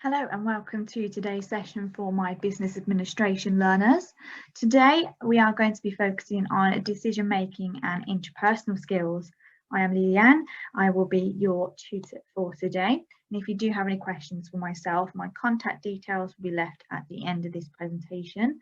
Hello and welcome to today's session for my business administration learners. Today we are going to be focusing on decision making and interpersonal skills. I am Leanne. I will be your tutor for today. And if you do have any questions for myself, my contact details will be left at the end of this presentation.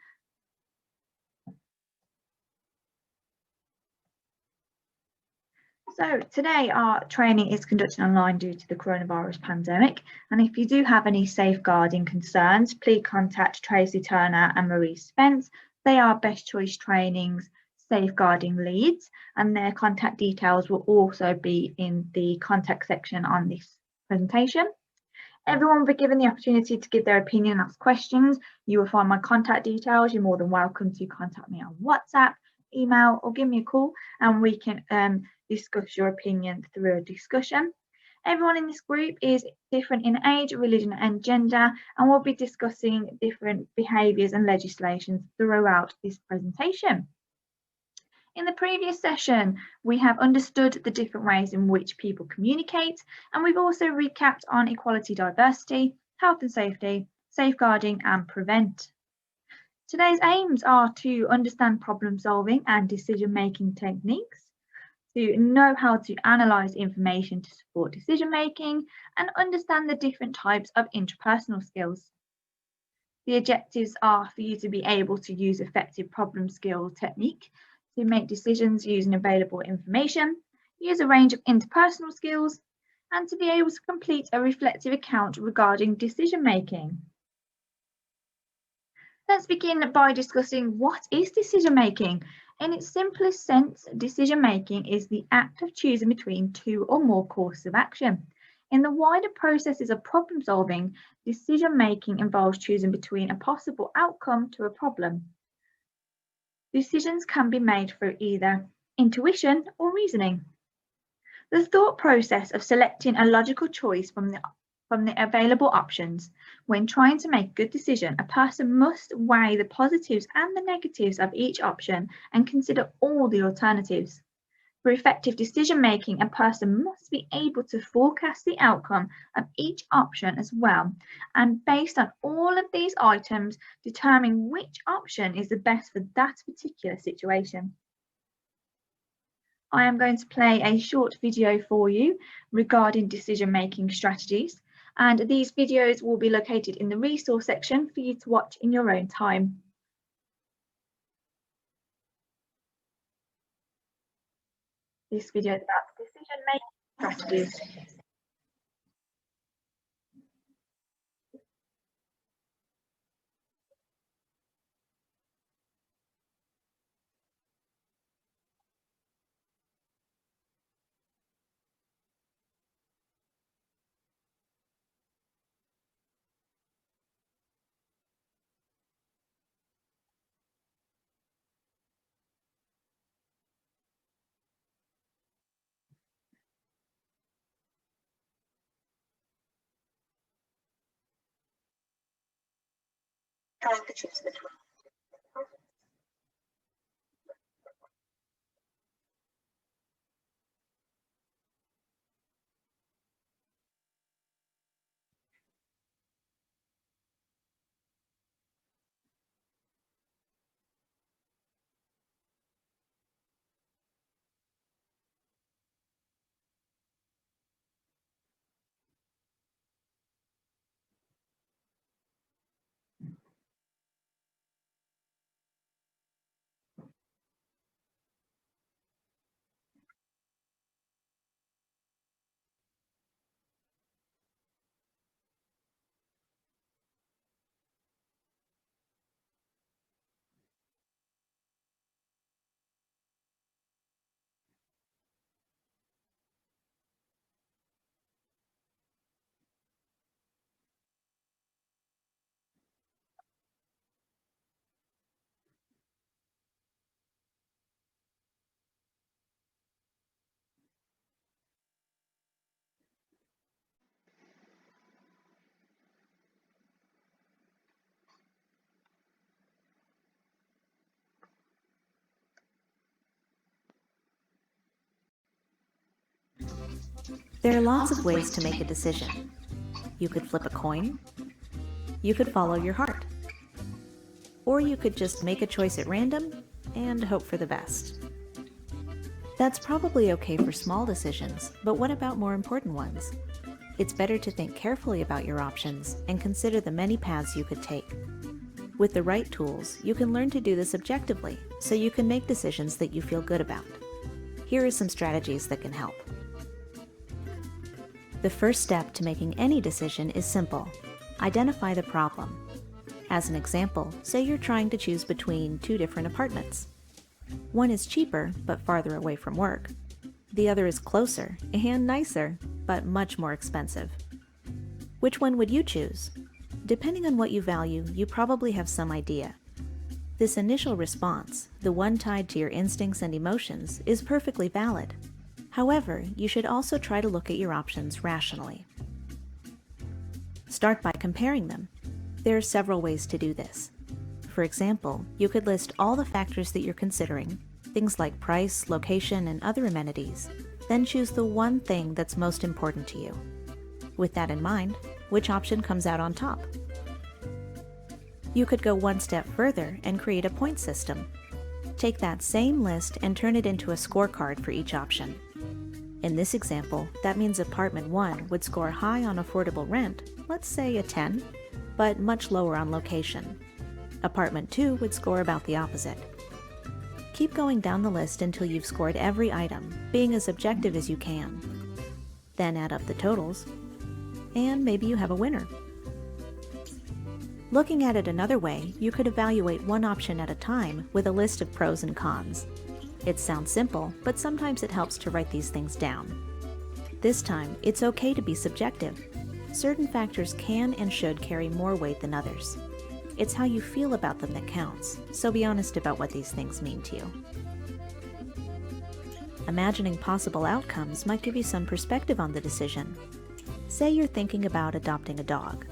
So today our training is conducted online due to the coronavirus pandemic, and if you do have any safeguarding concerns, please contact Tracy Turner and Marie Spence. They are Best Choice Training's safeguarding leads, and their contact details will also be in the contact section on this presentation. Everyone will be given the opportunity to give their opinion and ask questions. You will find my contact details. You're more than welcome to contact me on WhatsApp, email, or give me a call, and we can discuss your opinion through a discussion. Everyone in this group is different in age, religion, and gender, and we'll be discussing different behaviours and legislations throughout this presentation. In the previous session, we have understood the different ways in which people communicate, and we've also recapped on equality, diversity, health and safety, safeguarding, and prevent. Today's aims are to understand problem solving and decision-making techniques, to know how to analyse information to support decision making, and understand the different types of interpersonal skills. The objectives are for you to be able to use effective problem skill technique to make decisions using available information, use a range of interpersonal skills, and to be able to complete a reflective account regarding decision making. Let's begin by discussing what is decision making. In its simplest sense, decision making is the act of choosing between two or more courses of action. In the wider processes of problem solving, decision making involves choosing between a possible outcome to a problem. Decisions can be made through either intuition or reasoning. The thought process of selecting a logical choice from the available options. When trying to make a good decision, a person must weigh the positives and the negatives of each option and consider all the alternatives. For effective decision making, a person must be able to forecast the outcome of each option as well, and based on all of these items, determine which option is the best for that particular situation. I am going to play a short video for you regarding decision making strategies, and these videos will be located in the resource section for you to watch in your own time. This video is about decision-making strategies. There are lots of ways to make a decision. You could flip a coin, you could follow your heart. Or you could just make a choice at random and hope for the best. That's probably okay for small decisions, but what about more important ones? It's better to think carefully about your options and consider the many paths you could take. With the right tools, you can learn to do this objectively, so you can make decisions that you feel good about. Here are some strategies that can help. The first step to making any decision is simple. Identify the problem. As an example, say you're trying to choose between two different apartments. One is cheaper, but farther away from work. The other is closer and nicer, but much more expensive. Which one would you choose? Depending on what you value, you probably have some idea. This initial response, the one tied to your instincts and emotions, is perfectly valid. However, you should also try to look at your options rationally. Start by comparing them. There are several ways to do this. For example, you could list all the factors that you're considering, things like price, location, and other amenities, then choose the one thing that's most important to you. With that in mind, which option comes out on top? You could go one step further and create a point system. Take that same list and turn it into a scorecard for each option. In this example, that means apartment 1 would score high on affordable rent, let's say a 10, but much lower on location. Apartment 2 would score about the opposite. Keep going down the list until you've scored every item, being as objective as you can. Then add up the totals, and maybe you have a winner. Looking at it another way, you could evaluate one option at a time with a list of pros and cons. It sounds simple, but sometimes it helps to write these things down. This time, it's okay to be subjective. Certain factors can and should carry more weight than others. It's how you feel about them that counts, so be honest about what these things mean to you. Imagining possible outcomes might give you some perspective on the decision. Say you're thinking about adopting a dog.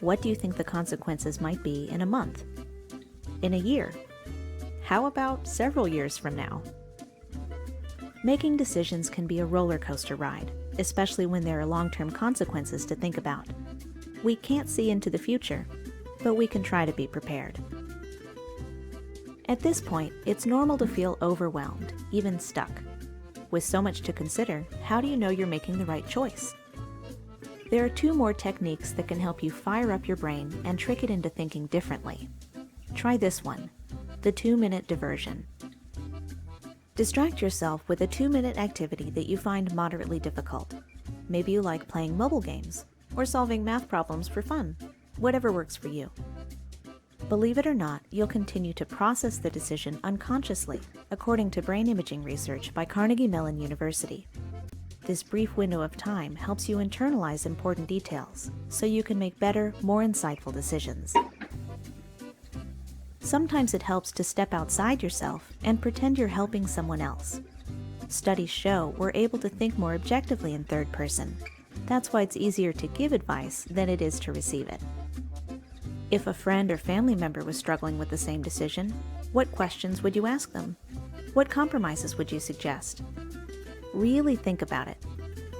What do you think the consequences might be in a month? In a year? How about several years from now? Making decisions can be a roller coaster ride, especially when there are long-term consequences to think about. We can't see into the future, but we can try to be prepared. At this point, it's normal to feel overwhelmed, even stuck. With so much to consider, how do you know you're making the right choice? There are 2 more techniques that can help you fire up your brain and trick it into thinking differently. Try this one, the 2-minute diversion. Distract yourself with a 2-minute activity that you find moderately difficult. Maybe you like playing mobile games or solving math problems for fun. Whatever works for you. Believe it or not, you'll continue to process the decision unconsciously, according to brain imaging research by Carnegie Mellon University. This brief window of time helps you internalize important details, so you can make better, more insightful decisions. Sometimes it helps to step outside yourself and pretend you're helping someone else. Studies show we're able to think more objectively in third person. That's why it's easier to give advice than it is to receive it. If a friend or family member was struggling with the same decision, what questions would you ask them? What compromises would you suggest? Really think about it.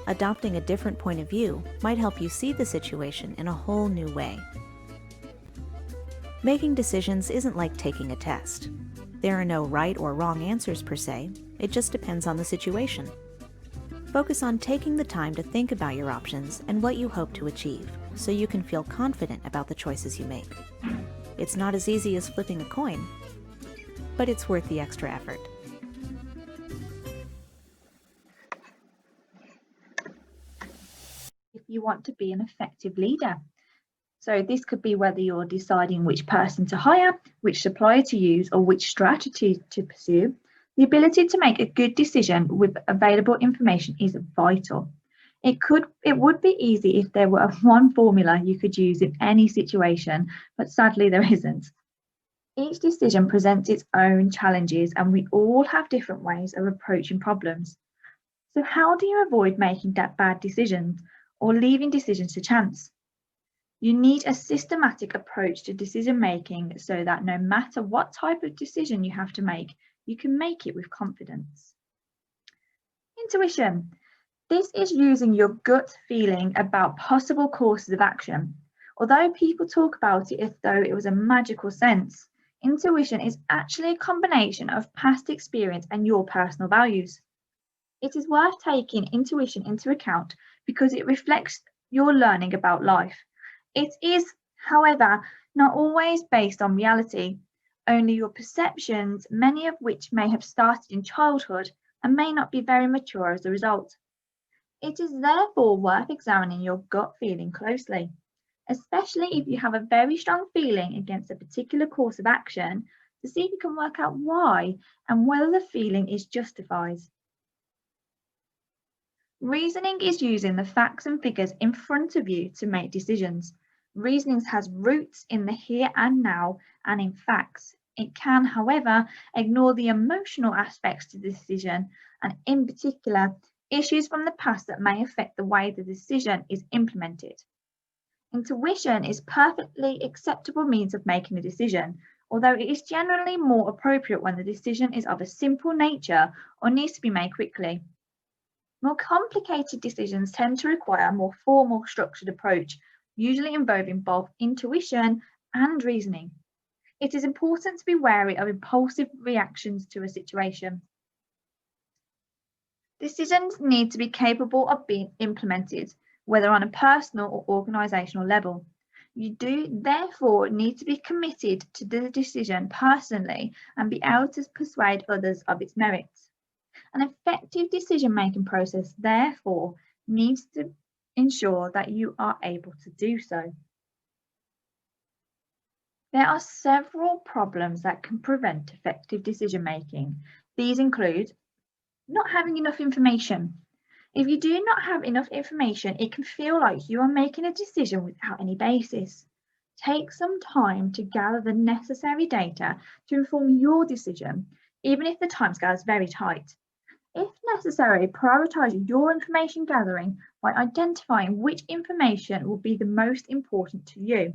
Adopting a different point of view might help you see the situation in a whole new way. Making decisions isn't like taking a test. There are no right or wrong answers per se, it just depends on the situation. Focus on taking the time to think about your options and what you hope to achieve, so you can feel confident about the choices you make. It's not as easy as flipping a coin, but it's worth the extra effort. If you want to be an effective leader. So this could be whether you're deciding which person to hire, which supplier to use, or which strategy to pursue. The ability to make a good decision with available information is vital. It would be easy if there were one formula you could use in any situation, but sadly there isn't. Each decision presents its own challenges, and we all have different ways of approaching problems. So how do you avoid making that bad decisions or leaving decisions to chance? You need a systematic approach to decision making so that no matter what type of decision you have to make, you can make it with confidence. Intuition. This is using your gut feeling about possible courses of action, Although people talk about it as though it was a magical sense, intuition is actually a combination of past experience and your personal values. It is worth taking intuition into account because it reflects your learning about life. It is, however, not always based on reality, only your perceptions, many of which may have started in childhood and may not be very mature as a result. It is therefore worth examining your gut feeling closely, especially if you have a very strong feeling against a particular course of action, to see if you can work out why and whether the feeling is justified. Reasoning is using the facts and figures in front of you to make decisions. Reasoning has roots in the here and now and in facts. It can, however, ignore the emotional aspects to the decision and, in particular, issues from the past that may affect the way the decision is implemented. Intuition is a perfectly acceptable means of making a decision, although it is generally more appropriate when the decision is of a simple nature or needs to be made quickly. More complicated decisions tend to require a more formal, structured approach, usually involving both intuition and reasoning. It is important to be wary of impulsive reactions to a situation. Decisions need to be capable of being implemented, whether on a personal or organisational level. You do therefore need to be committed to the decision personally and be able to persuade others of its merits. An effective decision-making process, therefore, needs to ensure that you are able to do so. There are several problems that can prevent effective decision-making. These include not having enough information. If you do not have enough information, it can feel like you are making a decision without any basis. Take some time to gather the necessary data to inform your decision, even if the timescale is very tight. If necessary, prioritise your information gathering by identifying which information will be the most important to you.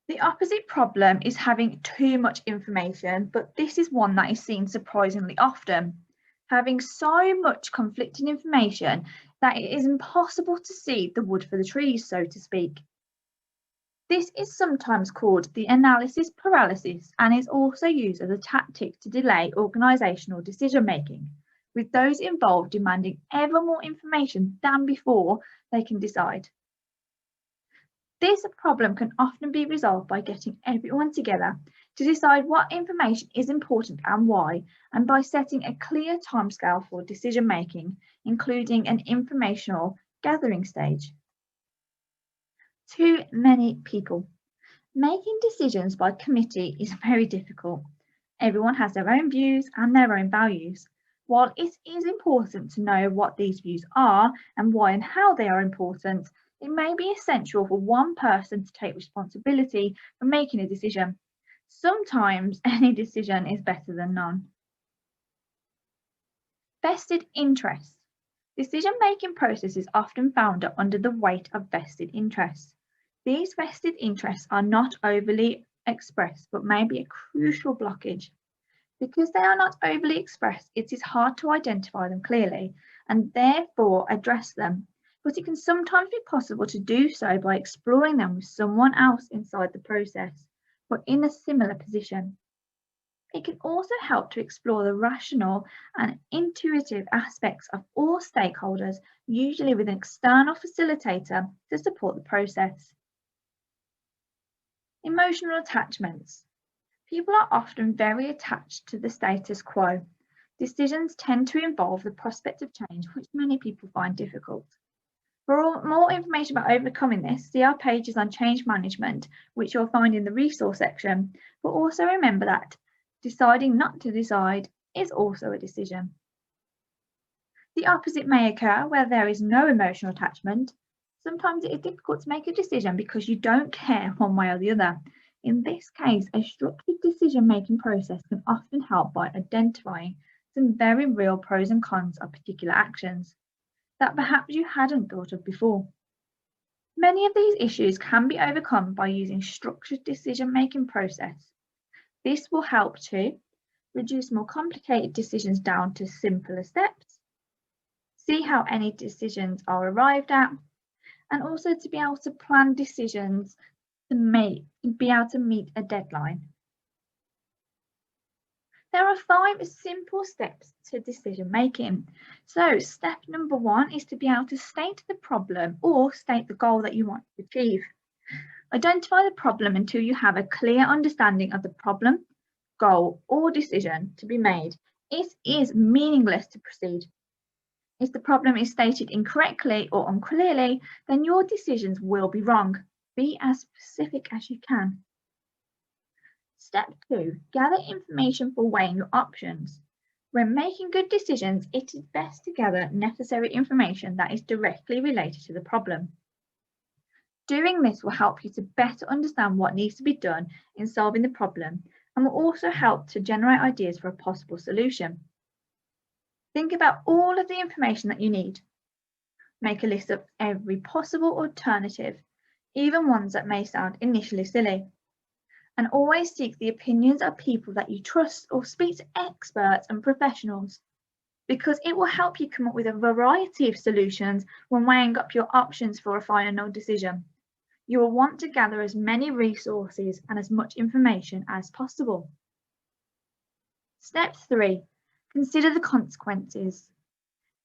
The opposite problem is having too much information, but this is one that is seen surprisingly often. Having so much conflicting information that it is impossible to see the wood for the trees, so to speak. This is sometimes called the analysis paralysis and is also used as a tactic to delay organisational decision making, with those involved demanding ever more information than before they can decide. This problem can often be resolved by getting everyone together to decide what information is important and why, and by setting a clear timescale for decision making, including an informational gathering stage. Too many people. Making decisions by committee is very difficult. Everyone has their own views and their own values. While it is important to know what these views are and why and how they are important, it may be essential for one person to take responsibility for making a decision. Sometimes any decision is better than none. Vested interests. Decision-making processes often founder under the weight of vested interests. These vested interests are not overly expressed, but may be a crucial blockage. Because they are not overly expressed, it is hard to identify them clearly and therefore address them. But it can sometimes be possible to do so by exploring them with someone else inside the process, but in a similar position. It can also help to explore the rational and intuitive aspects of all stakeholders, usually with an external facilitator to support the process. Emotional attachments. People are often very attached to the status quo. Decisions tend to involve the prospect of change, which many people find difficult. For more information about overcoming this, see our pages on change management, which you'll find in the resource section, but also remember that deciding not to decide is also a decision. The opposite may occur where there is no emotional attachment. Sometimes it is difficult to make a decision because you don't care one way or the other. In this case, a structured decision-making process can often help by identifying some very real pros and cons of particular actions that perhaps you hadn't thought of before. Many of these issues can be overcome by using structured decision-making process. This will help to reduce more complicated decisions down to simpler steps, see how any decisions are arrived at, and also to be able to plan decisions to be able to meet a deadline. There are 5 simple steps to decision making. So step number 1 is to be able to state the problem or state the goal that you want to achieve. Identify the problem until you have a clear understanding of the problem, goal, or decision to be made. It is meaningless to proceed. If the problem is stated incorrectly or unclearly, then your decisions will be wrong. Be as specific as you can. Step 2, gather information for weighing your options. When making good decisions, it is best to gather necessary information that is directly related to the problem. Doing this will help you to better understand what needs to be done in solving the problem and will also help to generate ideas for a possible solution. Think about all of the information that you need. Make a list of every possible alternative, even ones that may sound initially silly. And always seek the opinions of people that you trust or speak to experts and professionals, because it will help you come up with a variety of solutions when weighing up your options for a final decision. You will want to gather as many resources and as much information as possible. Step 3, consider the consequences.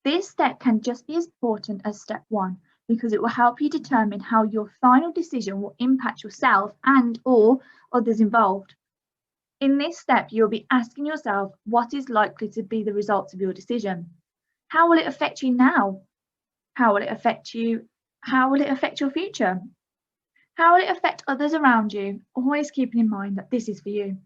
This step can just be as important as step 1 because it will help you determine how your final decision will impact yourself and or others involved. In this step, you'll be asking yourself what is likely to be the results of your decision. How will it affect you now? How will it affect you? How will it affect your future? How will it affect others around you? Always keeping in mind that this is for you.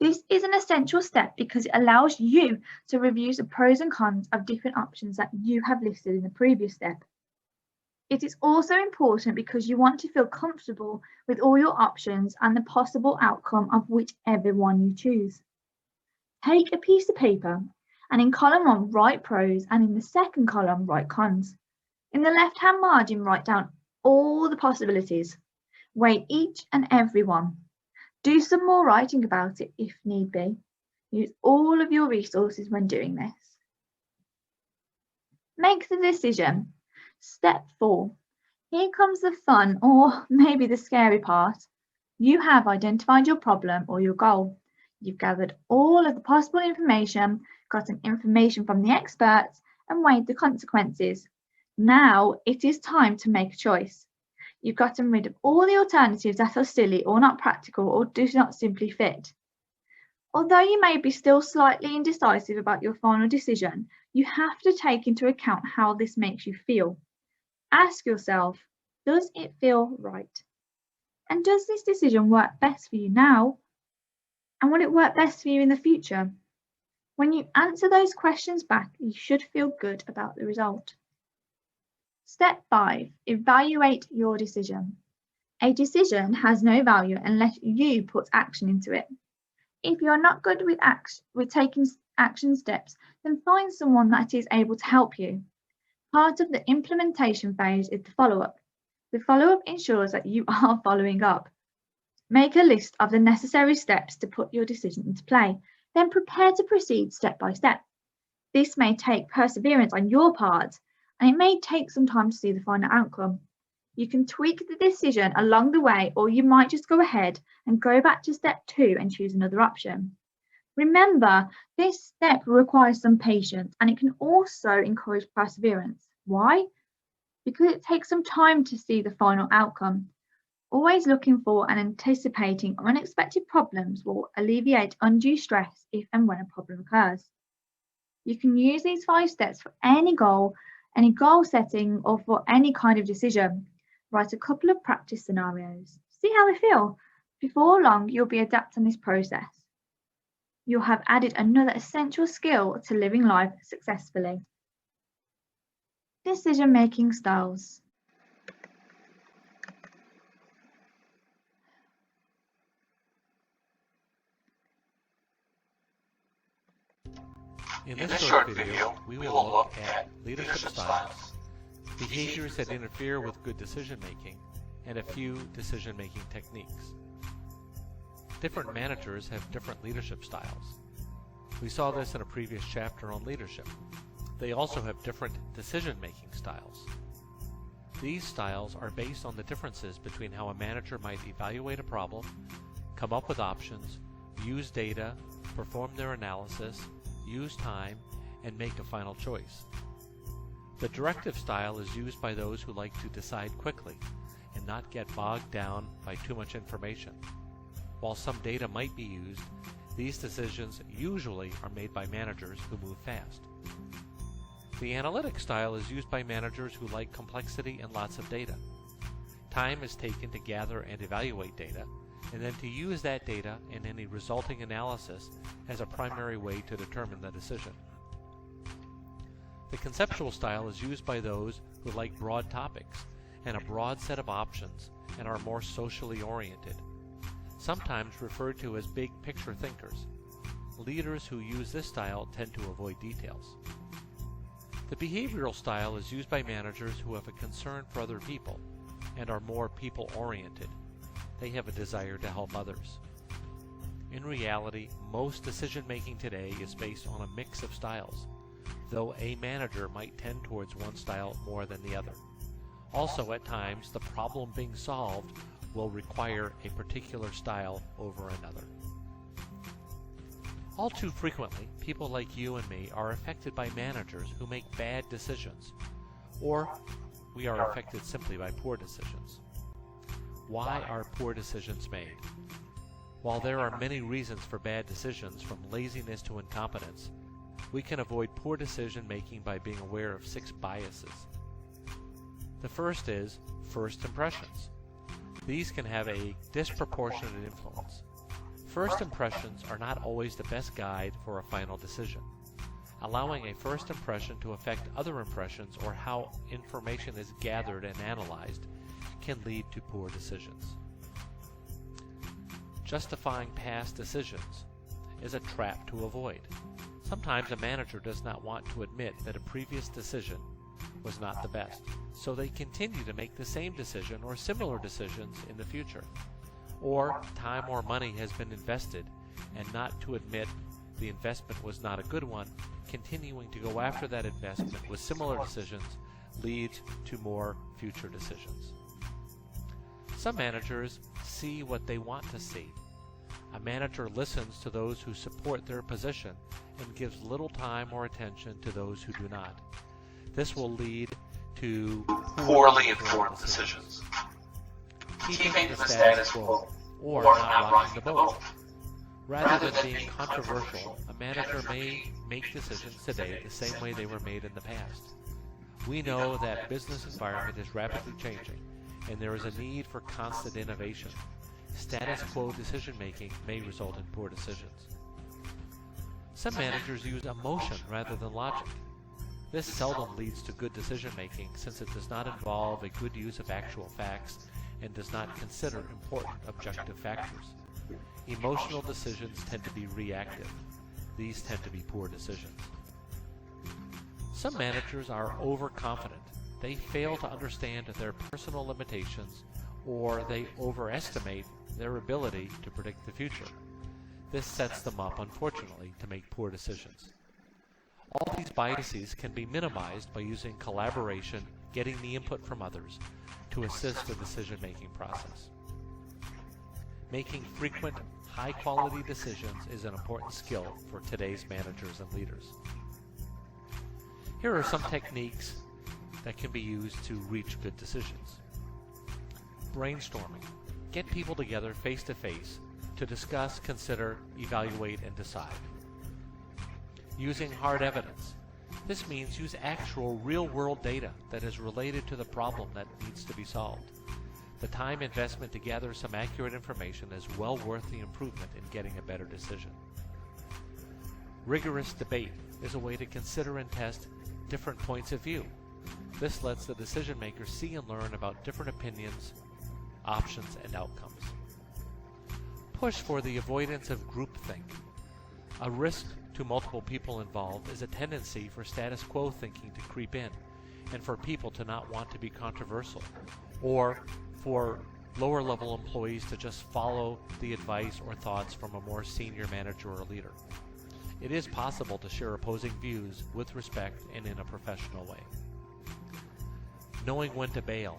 This is an essential step because it allows you to review the pros and cons of different options that you have listed in the previous step. It is also important because you want to feel comfortable with all your options and the possible outcome of whichever one you choose. Take a piece of paper and in column 1 write pros and in the second column write cons. In the left-hand margin write down all the possibilities. Weigh each and every one. Do some more writing about it if need be. Use all of your resources when doing this. Make the decision. Step 4. Here comes the fun or maybe the scary part. You have identified your problem or your goal. You've gathered all of the possible information, gotten information from the experts, and weighed the consequences. Now it is time to make a choice. You've gotten rid of all the alternatives that are silly or not practical or do not simply fit. Although you may be still slightly indecisive about your final decision, you have to take into account how this makes you feel. Ask yourself, does it feel right? And does this decision work best for you now? And will it work best for you in the future? When you answer those questions back, you should feel good about the result. Step 5, evaluate your decision. A decision has no value unless you put action into it. If you're not good with taking action steps, then find someone that is able to help you. Part of the implementation phase is the follow-up. The follow-up ensures that you are following up. Make a list of the necessary steps to put your decision into play, then prepare to proceed step by step. This may take perseverance on your part, and it may take some time to see the final outcome. You can tweak the decision along the way, or you might just go ahead and go back to step 2 and choose another option. Remember, this step requires some patience and it can also encourage perseverance. Why? Because it takes some time to see the final outcome. Always looking for and anticipating unexpected problems will alleviate undue stress if and when a problem occurs. You can use these 5 steps for any goal setting, or for any kind of decision. Write a couple of practice scenarios. See how they feel. Before long, you'll be adapting this process. You'll have added another essential skill to living life successfully. Decision-making styles. In this short video, we will look at leadership styles, behaviors that interfere with good decision-making, and a few decision-making techniques. Different managers have different leadership styles. We saw this in a previous chapter on leadership. They also have different decision-making styles. These styles are based on the differences between how a manager might evaluate a problem, come up with options, use data, perform their analysis, use time, and make a final choice. The directive style is used by those who like to decide quickly and not get bogged down by too much information. While some data might be used, these decisions usually are made by managers who move fast. The analytic style is used by managers who like complexity and lots of data. Time is taken to gather and evaluate data, and then to use that data and any resulting analysis as a primary way to determine the decision. The conceptual style is used by those who like broad topics and a broad set of options and are more socially oriented, sometimes referred to as big picture thinkers. Leaders who use this style tend to avoid details. The behavioral style is used by managers who have a concern for other people and are more people-oriented. They have a desire to help others. In reality, most decision-making today is based on a mix of styles, though a manager might tend towards one style more than the other. Also, at times, the problem being solved will require a particular style over another. All too frequently, people like you and me are affected by managers who make bad decisions, or we are affected simply by poor decisions. Why are poor decisions made? While there are many reasons for bad decisions, from laziness to incompetence, we can avoid poor decision making by being aware of 6 biases. The first is first impressions. These can have a disproportionate influence. First impressions are not always the best guide for a final decision. Allowing a first impression to affect other impressions or how information is gathered and analyzed can lead to poor decisions. Justifying past decisions is a trap to avoid. Sometimes a manager does not want to admit that a previous decision was not the best, so they continue to make the same decision or similar decisions in the future. Or time or money has been invested, and not to admit the investment was not a good one, continuing to go after that investment with similar decisions leads to more future decisions. Some managers see what they want to see. A manager listens to those who support their position and gives little time or attention to those who do not. This will lead to poorly informed decisions. Keeping the status quo or not rocking the boat. Rather than being controversial, a manager may make decisions today the same way they were made in the past. We know that business environment is rapidly changing, and there is a need for constant innovation. Status quo decision-making may result in poor decisions. Some managers use emotion rather than logic. This seldom leads to good decision-making, since it does not involve a good use of actual facts and does not consider important objective factors. Emotional decisions tend to be reactive. These tend to be poor decisions. Some managers are overconfident. They fail to understand their personal limitations, or they overestimate their ability to predict the future. This sets them up, unfortunately, to make poor decisions. All these biases can be minimized by using collaboration, getting the input from others, to assist the decision-making process. Making frequent, high-quality decisions is an important skill for today's managers and leaders. Here are some techniques that can be used to reach good decisions. Brainstorming. Get people together face-to-face to discuss, consider, evaluate, and decide. Using hard evidence. This means use actual real-world data that is related to the problem that needs to be solved. The time investment to gather some accurate information is well worth the improvement in getting a better decision. Rigorous debate is a way to consider and test different points of view. This lets the decision maker see and learn about different opinions, options, and outcomes. Push for the avoidance of groupthink. A risk to multiple people involved is a tendency for status quo thinking to creep in, and for people to not want to be controversial, or for lower level employees to just follow the advice or thoughts from a more senior manager or leader. it is possible to share opposing views with respect and in a professional way. Knowing when to bail.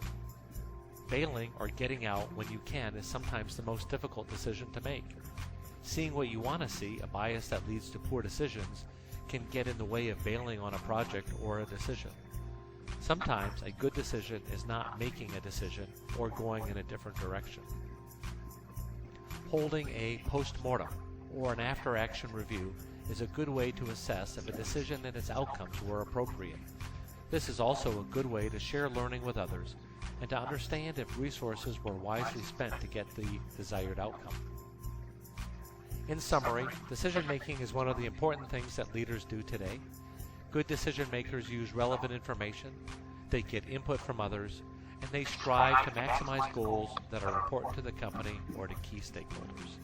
Bailing or getting out when you can is sometimes the most difficult decision to make. Seeing what you want to see, a bias that leads to poor decisions, can get in the way of bailing on a project or a decision. Sometimes a good decision is not making a decision or going in a different direction. Holding a post-mortem or an after-action review is a good way to assess if a decision and its outcomes were appropriate. This is also a good way to share learning with others and to understand if resources were wisely spent to get the desired outcome. In summary, decision-making is one of the important things that leaders do today. Good decision makers use relevant information, they get input from others, and they strive to maximize goals that are important to the company or to key stakeholders.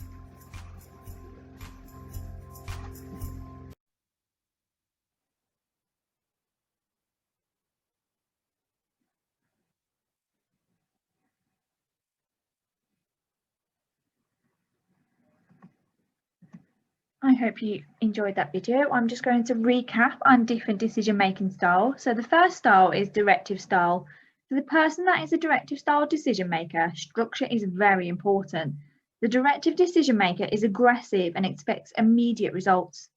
I hope you enjoyed that video. I'm just going to recap on different decision-making styles. So the first style is directive style. For the person that is a directive style decision maker, structure is very important. The directive decision maker is aggressive and expects immediate results.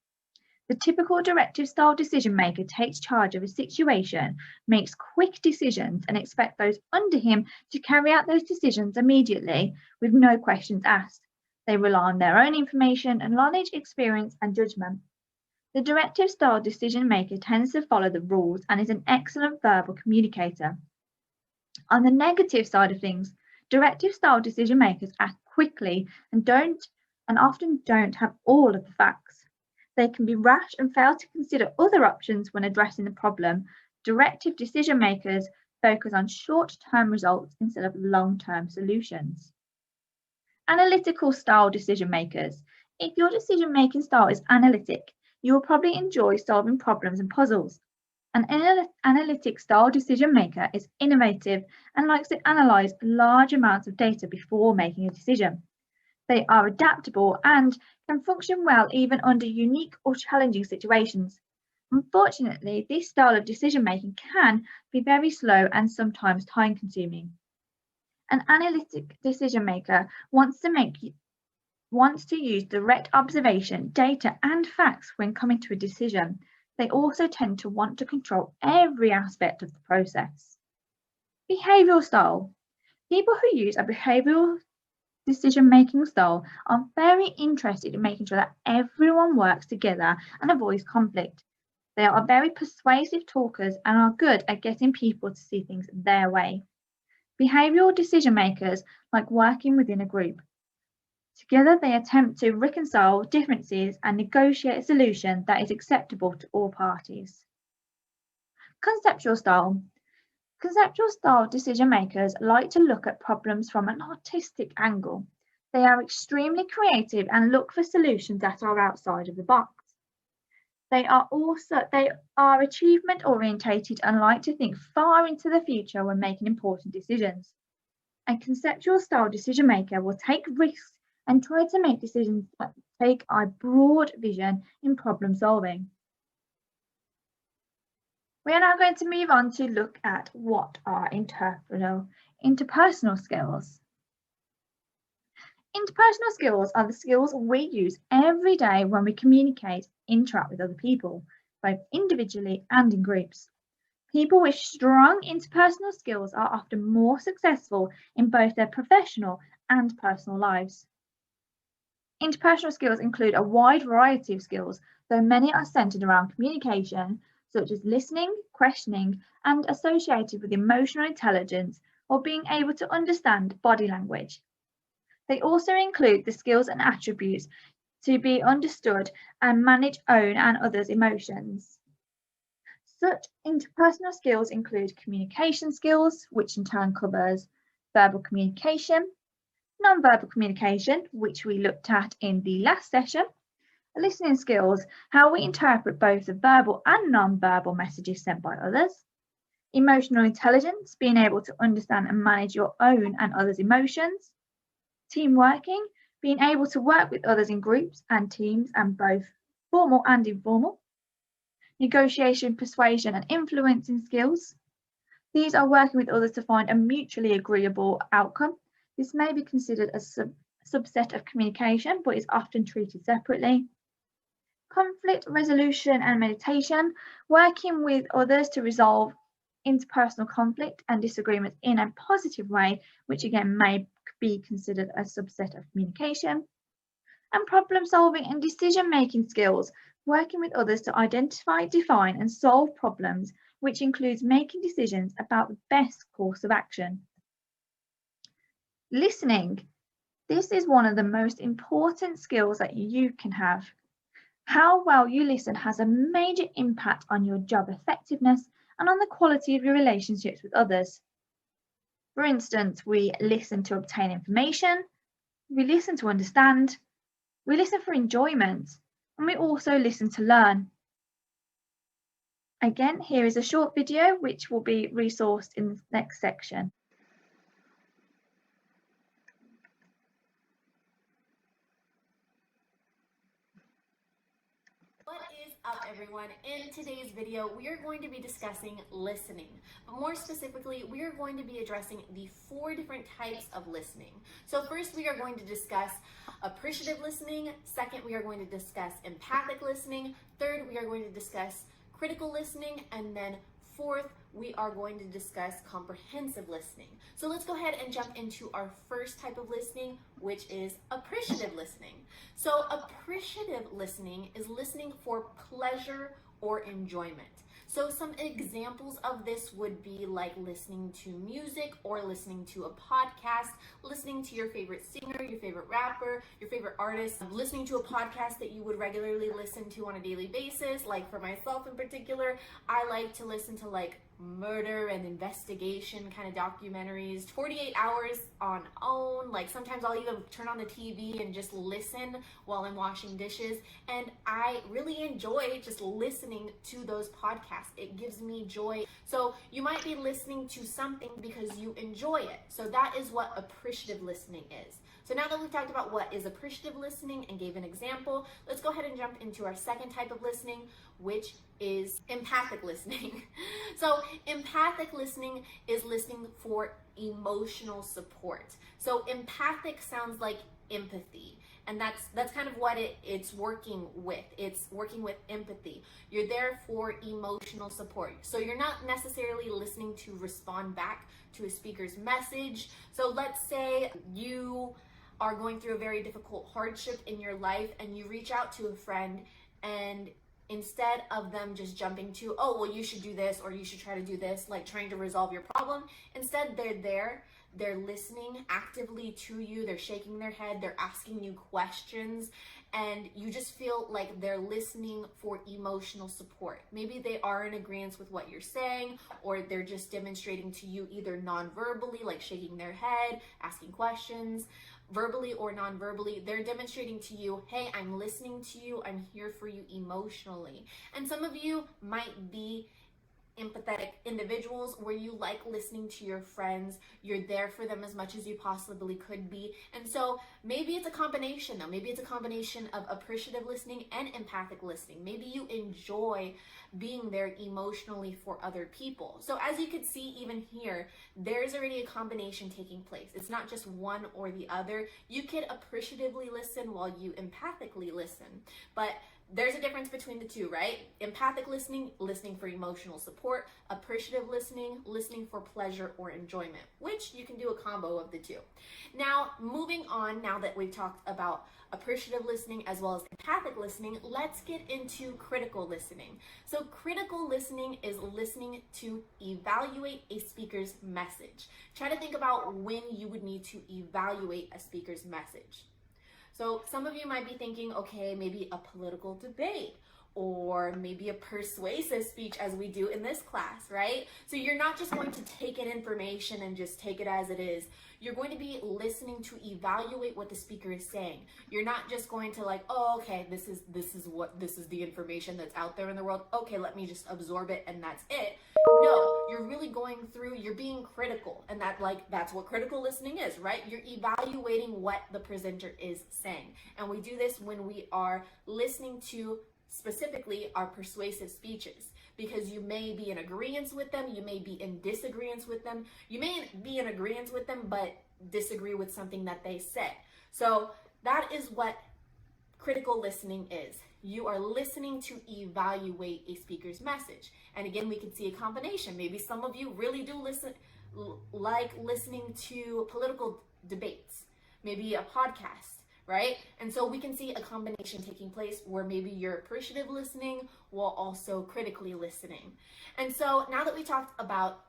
The typical directive style decision maker takes charge of a situation, makes quick decisions, and expects those under him to carry out those decisions immediately with no questions asked. They rely on their own information and knowledge, experience, and judgment. The directive style decision maker tends to follow the rules and is an excellent verbal communicator. On the negative side of things, directive style decision makers act quickly and often don't have all of the facts. They can be rash and fail to consider other options when addressing the problem. Directive decision makers focus on short-term results instead of long-term solutions. Analytical style decision makers. If your decision-making style is analytic, you will probably enjoy solving problems and puzzles. An analytic style decision maker is innovative and likes to analyze large amounts of data before making a decision. They are adaptable and can function well even under unique or challenging situations. Unfortunately, this style of decision making can be very slow and sometimes time consuming. An analytic decision maker wants to use direct observation, data, and facts when coming to a decision. They also tend to want to control every aspect of the process. Behavioral style. People who use a behavioral decision-making style are very interested in making sure that everyone works together and avoids conflict. They are very persuasive talkers and are good at getting people to see things their way. Behavioral decision makers like working within a group. Together, they attempt to reconcile differences and negotiate a solution that is acceptable to all parties. Conceptual style. Conceptual style decision makers like to look at problems from an artistic angle. They are extremely creative and look for solutions that are outside of the box. They are achievement orientated and like to think far into the future when making important decisions. A conceptual style decision maker will take risks and try to make decisions that take a broad vision in problem solving. We are now going to move on to look at what are interpersonal skills. Interpersonal skills are the skills we use every day when we communicate, interact with other people, both individually and in groups. People with strong interpersonal skills are often more successful in both their professional and personal lives. Interpersonal skills include a wide variety of skills, though many are centered around communication, such as listening, questioning, and associated with emotional intelligence or being able to understand body language. They also include the skills and attributes to be understood and manage own and others' emotions. Such interpersonal skills include communication skills, which in turn covers verbal communication, non-verbal communication, which we looked at in the last session, listening skills, how we interpret both the verbal and non-verbal messages sent by others, emotional intelligence, being able to understand and manage your own and others' emotions, team working, being able to work with others in groups and teams and both formal and informal, negotiation, persuasion, and influencing skills. These are working with others to find a mutually agreeable outcome. This may be considered a subset of communication, but is often treated separately. Conflict resolution and mediation, working with others to resolve interpersonal conflict and disagreements in a positive way, which again may be considered a subset of communication. And problem solving and decision making skills, working with others to identify, define, and solve problems, which includes making decisions about the best course of action. Listening. This is one of the most important skills that you can have. How well you listen has a major impact on your job effectiveness and on the quality of your relationships with others. For instance, we listen to obtain information, we listen to understand, we listen for enjoyment, and we also listen to learn. Again, here is a short video which will be resourced in the next section. What is up, everyone? In today's video, we are going to be discussing listening, but more specifically, we are going to be addressing the 4 different types of listening. So first, we are going to discuss appreciative listening. Second, we are going to discuss empathic listening. Third, we are going to discuss critical listening. And then fourth, we are going to discuss comprehensive listening. So let's go ahead and jump into our first type of listening, which is appreciative listening. So appreciative listening is listening for pleasure or enjoyment. So some examples of this would be like listening to music or listening to a podcast, listening to your favorite singer, your favorite rapper, your favorite artist, listening to a podcast that you would regularly listen to on a daily basis. Like for myself in particular, I like to listen to like murder and investigation kind of documentaries, 48 hours on OWN. Like sometimes I'll even turn on the TV and just listen while I'm washing dishes, and I really enjoy just listening to those podcasts. It gives me joy. So you might be listening to something because you enjoy it. So that is what appreciative listening is. So now that we've talked about what is appreciative listening and gave an example, let's go ahead and jump into our second type of listening, which is empathic listening. So empathic listening is listening for emotional support. So empathic sounds like empathy, and that's kind of what it's working with. It's working with empathy. You're there for emotional support. So you're not necessarily listening to respond back to a speaker's message. So let's say you are going through a very difficult hardship in your life and you reach out to a friend, and instead of them just jumping to, oh, well, you should do this or you should try to do this, like trying to resolve your problem, instead they're listening actively to you, they're shaking their head, they're asking you questions, and you just feel like they're listening for emotional support. Maybe they are in agreement with what you're saying, or they're just demonstrating to you either non-verbally, like shaking their head, asking questions, verbally or non-verbally, they're demonstrating to you, hey, I'm listening to you, I'm here for you emotionally. And some of you might be empathetic individuals where you like listening to your friends, you're there for them as much as you possibly could be. And so maybe it's a combination though. Maybe it's a combination of appreciative listening and empathic listening. Maybe you enjoy being there emotionally for other people. So as you can see, even here, there's already a combination taking place. It's not just one or the other. You could appreciatively listen while you empathically listen, but there's a difference between the two, right? Empathic listening, listening for emotional support. Appreciative listening, listening for pleasure or enjoyment, which you can do a combo of the two. Now, moving on, now that we've talked about appreciative listening as well as empathic listening, let's get into critical listening. So critical listening is listening to evaluate a speaker's message. Try to think about when you would need to evaluate a speaker's message. So some of you might be thinking, okay, maybe a political debate or maybe a persuasive speech as we do in this class, right? So you're not just going to take in information and just take it as it is. You're going to be listening to evaluate what the speaker is saying. You're not just going to like, oh, okay, this is the information that's out there in the world. Okay, let me just absorb it and that's it. No, you're really going through, you're being critical, and that's what critical listening is, right? You're evaluating what the presenter is saying. And we do this when we are listening to specifically are persuasive speeches, because you may be in agreement with them, you may be in disagreement with them, you may be in agreement with them, but disagree with something that they said. So that is what critical listening is. You are listening to evaluate a speaker's message. And again, we can see a combination. Maybe some of you really do like listening to political debates, maybe a podcast, right? And so we can see a combination taking place where maybe you're appreciative listening while also critically listening. And so now that we talked about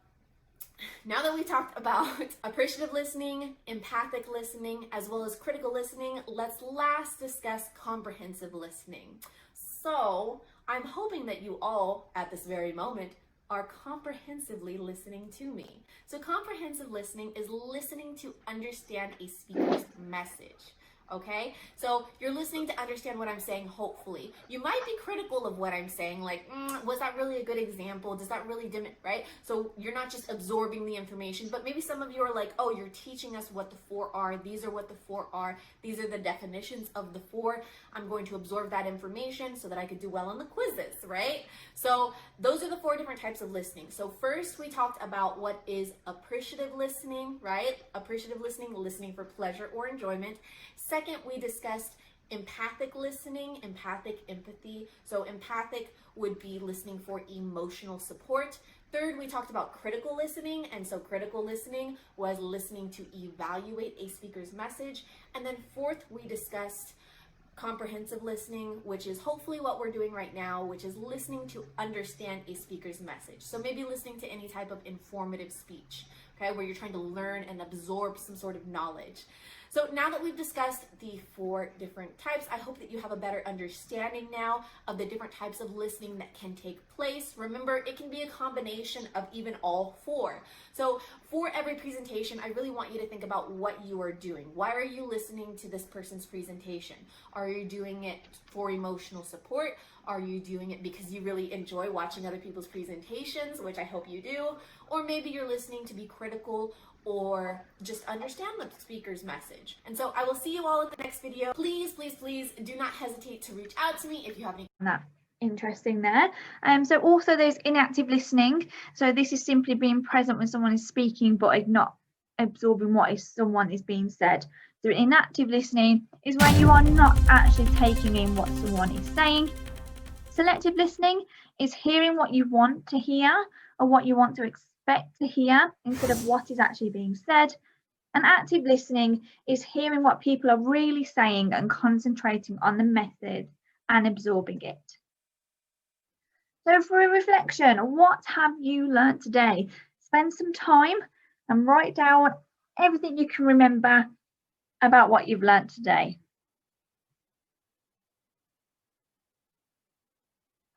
appreciative listening, empathic listening, as well as critical listening, let's last discuss comprehensive listening. So I'm hoping that you all at this very moment are comprehensively listening to me. So comprehensive listening is listening to understand a speaker's message. Okay, so you're listening to understand what I'm saying, hopefully. You might be critical of what I'm saying, like, was that really a good example? Does that really right? So you're not just absorbing the information, but maybe some of you are like, oh, you're teaching us what the four are. These are what the four are. These are the definitions of the four. I'm going to absorb that information so that I could do well on the quizzes, right? So those are the four different types of listening. So first we talked about what is appreciative listening, right? Appreciative listening, listening for pleasure or enjoyment. Second, we discussed empathic listening, empathic empathy. So empathic would be listening for emotional support. Third, we talked about critical listening. And so critical listening was listening to evaluate a speaker's message. And then fourth, we discussed comprehensive listening, which is hopefully what we're doing right now, which is listening to understand a speaker's message. So maybe listening to any type of informative speech, okay, where you're trying to learn and absorb some sort of knowledge. So now that we've discussed the four different types, I hope that you have a better understanding now of the different types of listening that can take place. Remember, it can be a combination of even all four. So for every presentation, I really want you to think about what you are doing. Why are you listening to this person's presentation? Are you doing it for emotional support? Are you doing it because you really enjoy watching other people's presentations, which I hope you do? Or maybe you're listening to be critical or just understand the speaker's message. And so I will see you all in the next video. Please, please, please do not hesitate to reach out to me if you have any. That interesting there. So also there's inactive listening. So this is simply being present when someone is speaking but not absorbing what someone is being said. So inactive listening is when you are not actually taking in what someone is saying. Selective listening is hearing what you want to hear or what you want to expect to hear instead of what is actually being said. And active listening is hearing what people are really saying and concentrating on the message and absorbing it. So for a reflection, what have you learned today? Spend some time and write down everything you can remember about what you've learned today.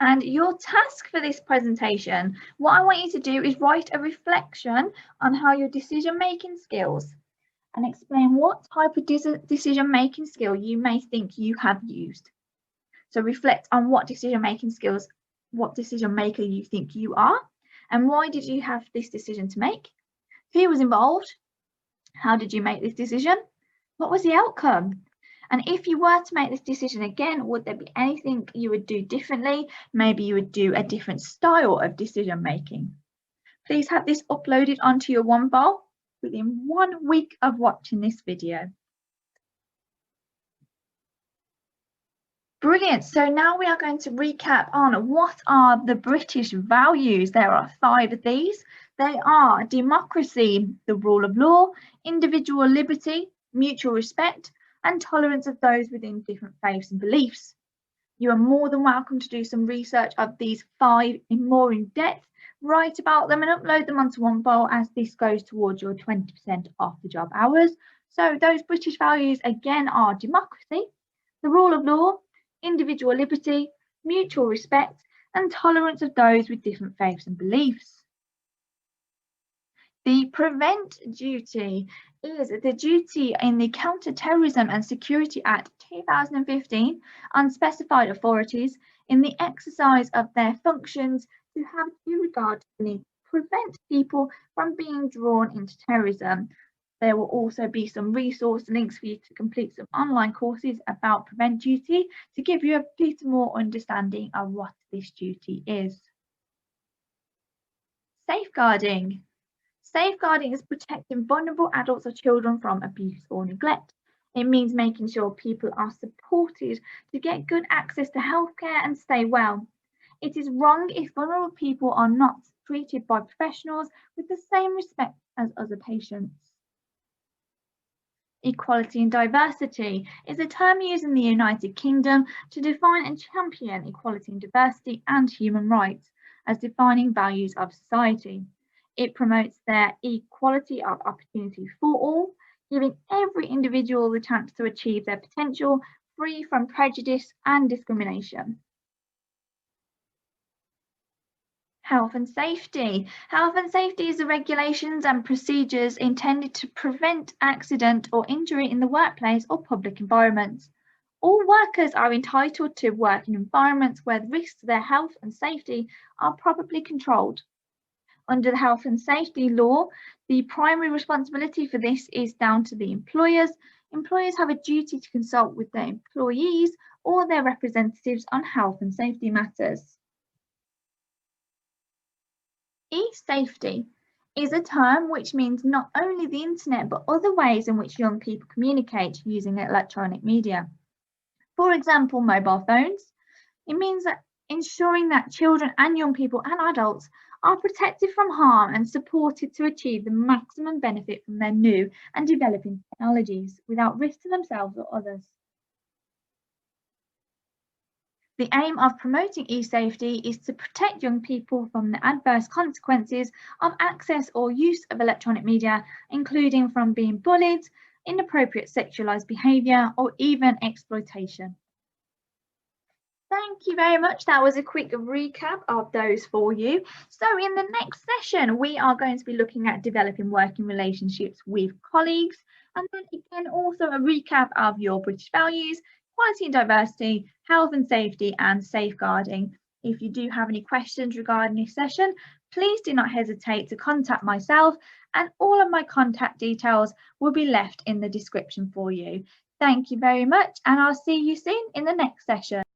And your task for this presentation, what I want you to do is write a reflection on how your decision-making skills and explain what type of decision-making skill you may think you have used. So reflect on what decision-making skills, what decision maker you think you are, and why did you have this decision to make? Who was involved? How did you make this decision? What was the outcome? And if you were to make this decision again, would there be anything you would do differently? Maybe you would do a different style of decision making. Please have this uploaded onto your OneFile within 1 week of watching this video. Brilliant. So now we are going to recap on what are the British values. There are 5 of these. They are democracy, the rule of law, individual liberty, mutual respect, and tolerance of those within different faiths and beliefs. You are more than welcome to do some research of these 5 in more in depth, write about them and upload them onto OneFile, as this goes towards your 20% off the job hours. So those British values again are democracy, the rule of law, individual liberty, mutual respect, and tolerance of those with different faiths and beliefs. The prevent duty is the duty in the Counter-Terrorism and Security Act 2015 on specified authorities in the exercise of their functions to have due regard to the need to prevent people from being drawn into terrorism. There will also be some resource links for you to complete some online courses about prevent duty to give you a bit more understanding of what this duty is. Safeguarding. Safeguarding is protecting vulnerable adults or children from abuse or neglect. It means making sure people are supported to get good access to healthcare and stay well. It is wrong if vulnerable people are not treated by professionals with the same respect as other patients. Equality and diversity is a term used in the United Kingdom to define and champion equality and diversity and human rights as defining values of society. It promotes their equality of opportunity for all, giving every individual the chance to achieve their potential, free from prejudice and discrimination. Health and safety. Health and safety is the regulations and procedures intended to prevent accident or injury in the workplace or public environments. All workers are entitled to work in environments where the risks to their health and safety are properly controlled. Under the health and safety law, the primary responsibility for this is down to the employers. Employers have a duty to consult with their employees or their representatives on health and safety matters. E-safety is a term which means not only the internet but other ways in which young people communicate using electronic media. For example, mobile phones. It means that ensuring that children and young people and adults are protected from harm and supported to achieve the maximum benefit from their new and developing technologies without risk to themselves or others. The aim of promoting e-safety is to protect young people from the adverse consequences of access or use of electronic media, including from being bullied, inappropriate sexualized behavior, or even exploitation. Thank you very much. That was a quick recap of those for you. So in the next session, we are going to be looking at developing working relationships with colleagues, and then again also a recap of your British values, equality and diversity, health and safety, and safeguarding. If you do have any questions regarding this session, please do not hesitate to contact myself, and all of my contact details will be left in the description for you. Thank you very much, and I'll see you soon in the next session.